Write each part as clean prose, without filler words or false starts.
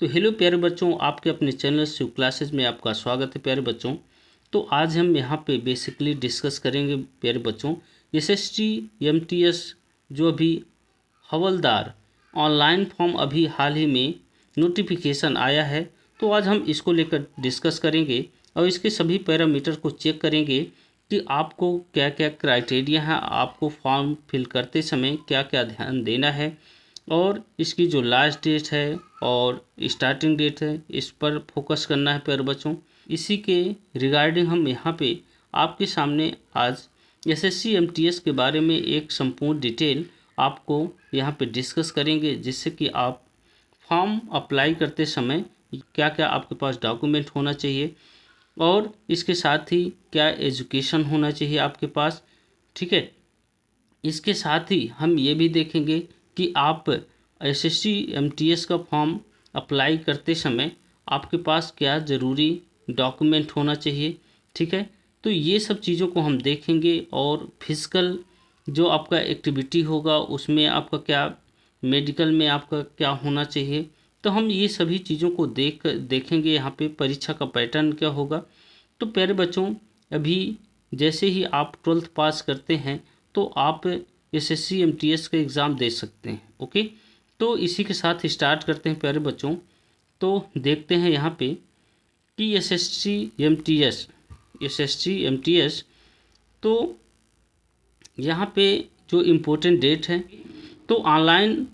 तो हेलो प्यारे बच्चों, आपके अपने चैनल शिव क्लासेस में आपका स्वागत है प्यारे बच्चों। तो आज हम यहाँ पे बेसिकली डिस्कस करेंगे प्यारे बच्चों एसएसटी एमटीएस जो अभी हवलदार ऑनलाइन फॉर्म अभी हाल ही में नोटिफिकेशन आया है। तो आज हम इसको लेकर डिस्कस करेंगे और इसके सभी पैरामीटर को चेक करेंगे कि आपको क्या क्या क्राइटेरिया है, आपको फॉर्म फिल करते समय क्या क्या ध्यान देना है और इसकी जो लास्ट डेट है और स्टार्टिंग डेट है इस पर फोकस करना है प्यारे बच्चों। इसी के रिगार्डिंग हम यहाँ पे आपके सामने आज एसएससी एमटीएस के बारे में एक संपूर्ण डिटेल आपको यहाँ पे डिस्कस करेंगे, जिससे कि आप फॉर्म अप्लाई करते समय क्या क्या आपके पास डॉक्यूमेंट होना चाहिए और इसके साथ ही क्या एजुकेशन होना चाहिए आपके पास। ठीक है, इसके साथ ही हम ये भी देखेंगे कि आप एसएससी एमटीएस का फॉर्म अप्लाई करते समय आपके पास क्या ज़रूरी डॉक्यूमेंट होना चाहिए। ठीक है, तो ये सब चीज़ों को हम देखेंगे और फिजिकल जो आपका एक्टिविटी होगा उसमें आपका क्या, मेडिकल में आपका क्या होना चाहिए। तो हम ये सभी चीज़ों को देखेंगे यहाँ पे परीक्षा का पैटर्न क्या होगा। तो प्यारे बच्चों, अभी जैसे ही आप 12th पास करते हैं तो आप एसएससी एमटीएस का एग्ज़ाम दे सकते हैं। ओके, तो इसी के साथ स्टार्ट करते हैं प्यारे बच्चों। तो देखते हैं यहाँ पे कि एसएससी एमटीएस तो यहाँ पे जो इम्पोर्टेंट डेट है तो ऑनलाइन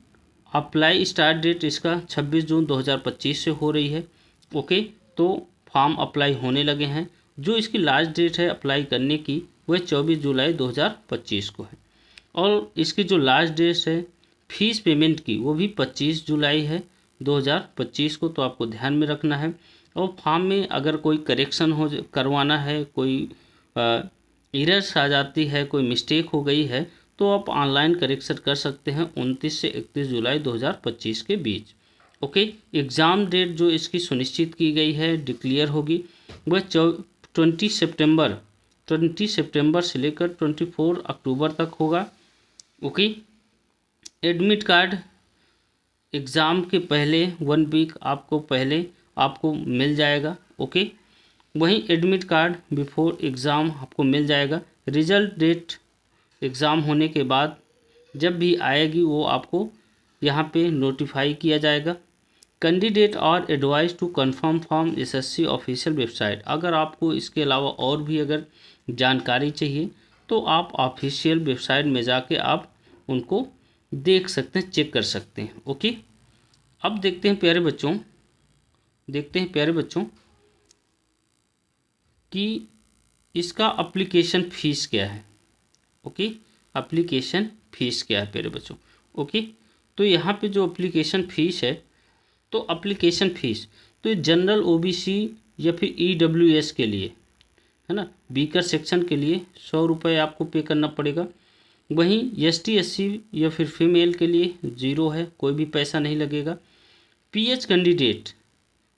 अप्लाई स्टार्ट डेट इसका 26 जून 2025 से हो रही है। ओके, तो फॉर्म अप्लाई होने लगे हैं। जो इसकी लास्ट डेट है अप्लाई करने की वह 24 जुलाई 2025 को है और इसकी जो लास्ट डेट है फीस पेमेंट की वो भी 25 जुलाई है 2025 को, तो आपको ध्यान में रखना है। और फॉर्म में अगर कोई करेक्शन हो करवाना है, कोई एरर्स आ जाती है, कोई मिस्टेक हो गई है तो आप ऑनलाइन करेक्शन कर सकते हैं 29 से 31 जुलाई 2025 के बीच। ओके, एग्ज़ाम डेट जो इसकी सुनिश्चित की गई है डिक्लेयर होगी वह 20 सितंबर से लेकर 24 अक्टूबर तक होगा। ओके, एडमिट कार्ड एग्ज़ाम के पहले 1 वीक आपको मिल जाएगा। ओके, वहीं एडमिट कार्ड बिफोर एग्ज़ाम आपको मिल जाएगा। रिजल्ट डेट एग्ज़ाम होने के बाद जब भी आएगी वो आपको यहाँ पे नोटिफाई किया जाएगा। कैंडिडेट और advice to confirm form SSC official website. अगर आपको इसके अलावा और भी अगर जानकारी चाहिए तो आप ऑफिशियल वेबसाइट में जाके आप उनको देख सकते हैं, चेक कर सकते हैं। ओके, अब देखते हैं प्यारे बच्चों कि इसका एप्लीकेशन फ़ीस क्या है। ओके, एप्लीकेशन फ़ीस क्या है प्यारे बच्चों। ओके, तो यहाँ पे जो एप्लीकेशन फ़ीस है तो एप्लीकेशन फ़ीस तो ये जनरल ओबीसी या फिर ईडब्ल्यूएस के लिए है ना, बीकर सेक्शन के लिए 100 रुपये आपको पे करना पड़ेगा। वहीं एसटी एससी या फिर फीमेल के लिए 0 है, कोई भी पैसा नहीं लगेगा। पीएच कैंडिडेट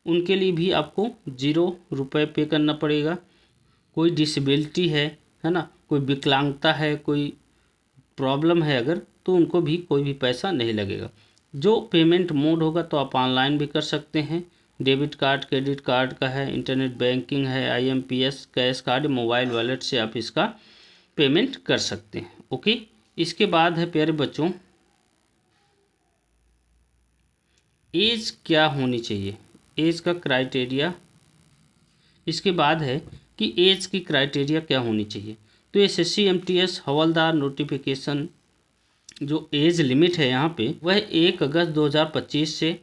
उनके लिए भी आपको 0 रुपये पे करना पड़ेगा। कोई डिसेबिलिटी है ना, कोई विकलांगता है, कोई प्रॉब्लम है अगर, तो उनको भी कोई भी पैसा नहीं लगेगा। जो पेमेंट मोड होगा तो आप ऑनलाइन भी कर सकते हैं। डेबिट कार्ड, क्रेडिट कार्ड का है, इंटरनेट बैंकिंग है, IMPS, cash card, mobile wallet से आप इसका पेमेंट कर सकते हैं। ओके, इसके बाद है प्यारे बच्चों एज क्या होनी चाहिए, एज का क्राइटेरिया। इसके बाद है कि एज की क्राइटेरिया क्या होनी चाहिए। तो एसएससी एमटीएस हवलदार नोटिफिकेशन जो एज लिमिट है यहाँ पे वह 1 अगस्त 2025 से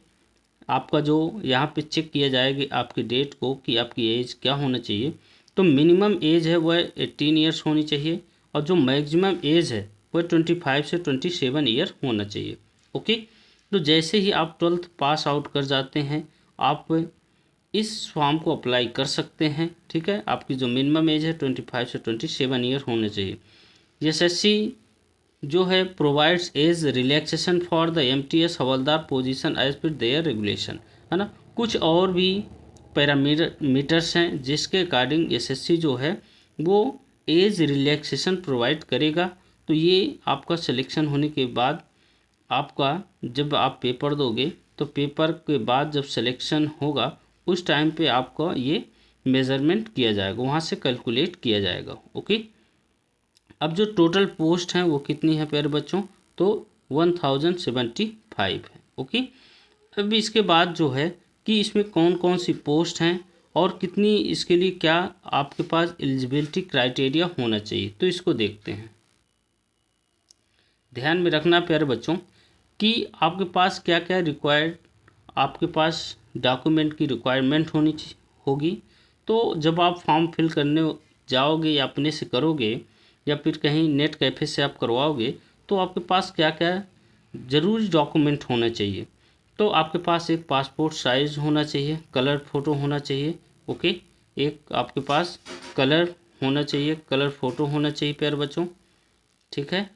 आपका जो यहाँ पे चेक किया जाएगी आपकी डेट को कि आपकी एज क्या होना चाहिए। तो मिनिमम एज है वह 18 ईयर्स होनी चाहिए और जो मैक्सिमम एज है वह 25 से 27 ईयर होना चाहिए। ओके, तो जैसे ही आप 12th पास आउट कर जाते हैं आप इस फॉर्म को अप्लाई कर सकते हैं। ठीक है, आपकी जो मिनिमम एज है 25 से 27 ईयर होने चाहिए। एसएससी जो है provides age relaxation for the MTS Havaldar position age पर देयर रेगुलेशन, है ना। कुछ और भी पैरामीटर्स हैं जिसके अकॉर्डिंग एसएससी जो है वो एज रिलैक्सेशन प्रोवाइड करेगा। तो ये आपका सिलेक्शन होने के बाद आपका जब आप पेपर दोगे तो पेपर के बाद जब सिलेक्शन होगा उस टाइम पे आपका ये मेज़रमेंट किया जाएगा, वहाँ से कैलकुलेट किया जाएगा। ओके, अब जो टोटल पोस्ट हैं वो कितनी है प्यारे बच्चों, तो 1075 है। ओके, अब इसके बाद जो है कि इसमें कौन कौन सी पोस्ट हैं और कितनी, इसके लिए क्या आपके पास एलिजिबिलिटी क्राइटेरिया होना चाहिए, तो इसको देखते हैं। ध्यान में रखना प्यारे बच्चों कि आपके पास क्या क्या रिक्वायर्ड, आपके पास डॉक्यूमेंट की रिक्वायरमेंट होगी। तो जब आप फॉर्म फिल करने जाओगे या अपने से करोगे या फिर कहीं नेट कैफ़े से आप करवाओगे, तो आपके पास क्या क्या ज़रूरी डॉक्यूमेंट होना चाहिए। तो आपके पास एक पासपोर्ट साइज़ होना चाहिए, कलर फ़ोटो होना चाहिए। ओके, एक आपके पास कलर होना चाहिए, कलर फ़ोटो होना चाहिए प्यारे बच्चों। ठीक है,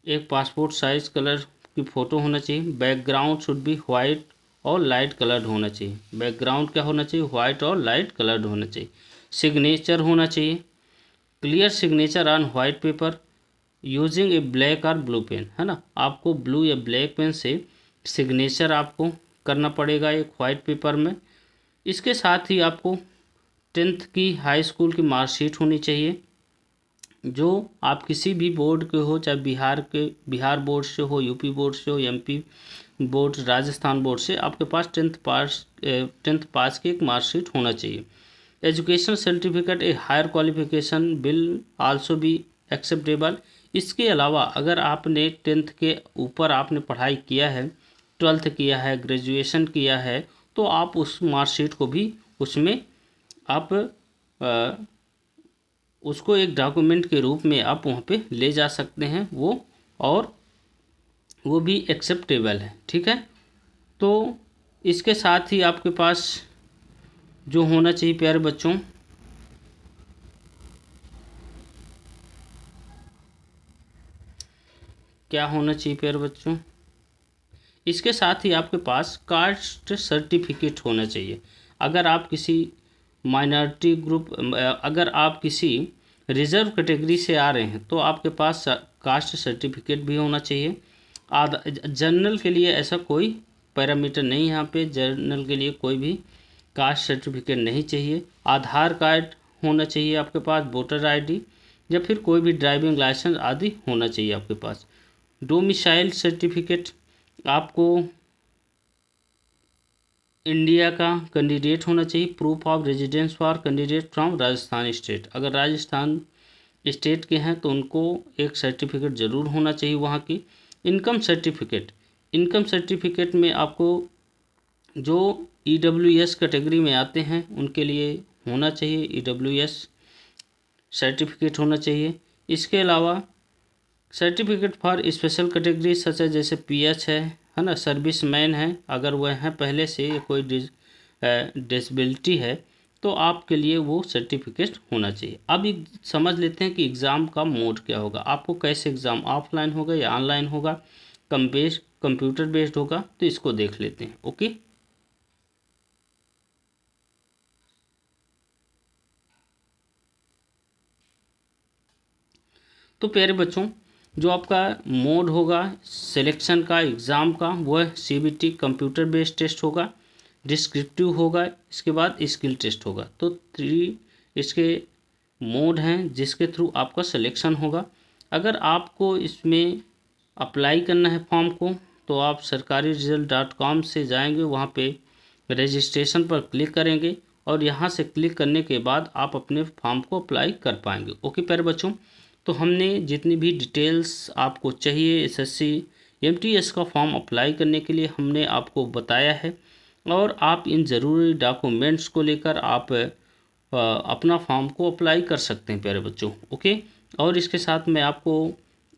एक पासपोर्ट साइज़ कलर की फ़ोटो होना चाहिए। बैकग्राउंड शुड बी वाइट और लाइट कलर्ड होना चाहिए। बैकग्राउंड क्या होना चाहिए, वाइट और लाइट कलर्ड होना चाहिए। सिग्नेचर होना चाहिए, clear signature on white paper using A black और ब्लू पेन, है ना। आपको ब्लू या ब्लैक पेन से सिग्नेचर आपको करना पड़ेगा एक वाइट पेपर में। इसके साथ ही आपको 10th की हाई स्कूल की मार्कशीट होनी चाहिए, जो आप किसी भी बोर्ड के हो, चाहे बिहार बोर्ड से हो, यूपी बोर्ड से हो, एमपी बोर्ड, राजस्थान बोर्ड से, आपके पास 10th पास की एक मार्कशीट होना चाहिए। Education certificate a higher qualification will also be acceptable. इसके अलावा अगर आपने 10th के ऊपर आपने पढ़ाई किया है, 12th किया है, ग्रेजुएशन किया है, तो आप उस मार्कशीट को भी उसमें आप उसको एक डॉक्यूमेंट के रूप में आप वहाँ पे ले जा सकते हैं, और वो भी एक्सेप्टेबल है। ठीक है, तो इसके साथ ही आपके पास जो होना चाहिए प्यारे बच्चों, क्या होना चाहिए प्यारे बच्चों, इसके साथ ही आपके पास कास्ट सर्टिफिकेट होना चाहिए। अगर आप किसी माइनॉरिटी ग्रुप, अगर आप किसी रिजर्व कैटेगरी से आ रहे हैं, तो आपके पास कास्ट सर्टिफिकेट भी होना चाहिए। जनरल के लिए ऐसा कोई पैरामीटर नहीं है, यहाँ पे जनरल के लिए कोई भी कास्ट सर्टिफिकेट नहीं चाहिए। आधार कार्ड होना चाहिए आपके पास, वोटर आईडी या फिर कोई भी ड्राइविंग लाइसेंस आदि होना चाहिए आपके पास। डोमिसाइल सर्टिफिकेट, आपको इंडिया का कैंडिडेट होना चाहिए। Proof of residence for candidate from Rajasthan state, अगर राजस्थान स्टेट के हैं तो उनको एक सर्टिफिकेट ज़रूर होना चाहिए वहाँ की। इनकम सर्टिफिकेट, इनकम सर्टिफिकेट में आपको जो EWS कैटेगरी में आते हैं उनके लिए होना चाहिए, EWS सर्टिफिकेट होना चाहिए। इसके अलावा सर्टिफिकेट फॉर स्पेशल कैटेगरी सच है, जैसे PH है ना, सर्विस मैन है, अगर वह हैं पहले से या कोई डिसेबिलिटी है, तो आपके लिए वो सर्टिफिकेट होना चाहिए। अब समझ लेते हैं कि एग्ज़ाम का मोड क्या होगा, आपको कैसे एग्ज़ाम, ऑफलाइन होगा या ऑनलाइन होगा, कंप्यूटर बेस्ड होगा, तो इसको देख लेते हैं। ओके, तो प्यारे बच्चों, जो आपका मोड होगा सिलेक्शन का, एग्ज़ाम का, वह CBT कंप्यूटर बेस्ड टेस्ट होगा, डिस्क्रिप्टिव होगा, इसके बाद स्किल टेस्ट होगा। तो 3 इसके मोड हैं जिसके थ्रू आपका सिलेक्शन होगा। अगर आपको इसमें अप्लाई करना है फॉर्म को, तो आप sarkariresult.com से जाएंगे, वहाँ पे रजिस्ट्रेशन पर क्लिक करेंगे और यहाँ से क्लिक करने के बाद आप अपने फॉर्म को अप्लाई कर पाएंगे। ओके प्यारे बच्चों, तो हमने जितनी भी डिटेल्स आपको चाहिए SSC MTS का फॉर्म अप्लाई करने के लिए हमने आपको बताया है, और आप इन ज़रूरी डॉक्यूमेंट्स को लेकर आप अपना फॉर्म को अप्लाई कर सकते हैं प्यारे बच्चों। ओके, और इसके साथ मैं आपको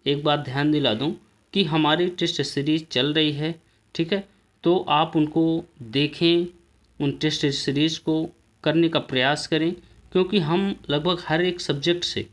एक बात ध्यान दिला दूं कि हमारी टेस्ट सीरीज़ चल रही है। ठीक है, तो आप उनको देखें, उन टेस्ट सीरीज़ को करने का प्रयास करें, क्योंकि हम लगभग हर एक सब्जेक्ट से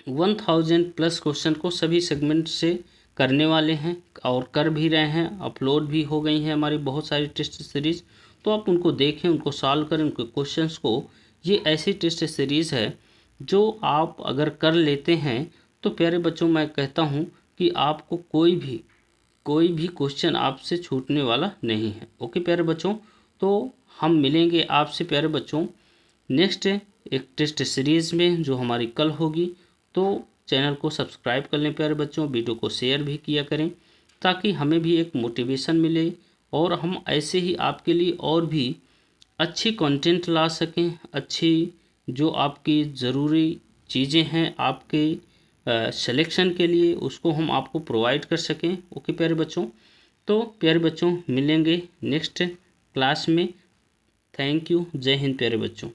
1000+ क्वेश्चन को सभी सेगमेंट से करने वाले हैं और कर भी रहे हैं, अपलोड भी हो गई हैं हमारी बहुत सारी टेस्ट सीरीज़। तो आप उनको देखें, उनको सॉल्व करें, उनके क्वेश्चंस को। ये ऐसी टेस्ट सीरीज़ है जो आप अगर कर लेते हैं तो प्यारे बच्चों, मैं कहता हूँ कि आपको कोई भी कोई भी क्वेश्चन आपसे छूटने वाला नहीं है। ओके प्यारे बच्चों, तो हम मिलेंगे आपसे प्यारे बच्चों नेक्स्ट एक टेस्ट सीरीज़ में जो हमारी कल होगी। तो चैनल को सब्सक्राइब कर लें प्यारे बच्चों, वीडियो को शेयर भी किया करें ताकि हमें भी एक मोटिवेशन मिले और हम ऐसे ही आपके लिए और भी अच्छी कंटेंट ला सकें, अच्छी जो आपकी ज़रूरी चीज़ें हैं आपके सिलेक्शन के लिए उसको हम आपको प्रोवाइड कर सकें। ओके प्यारे बच्चों, तो प्यारे बच्चों मिलेंगे नेक्स्ट क्लास में। थैंक यू, जय हिंद प्यारे बच्चों।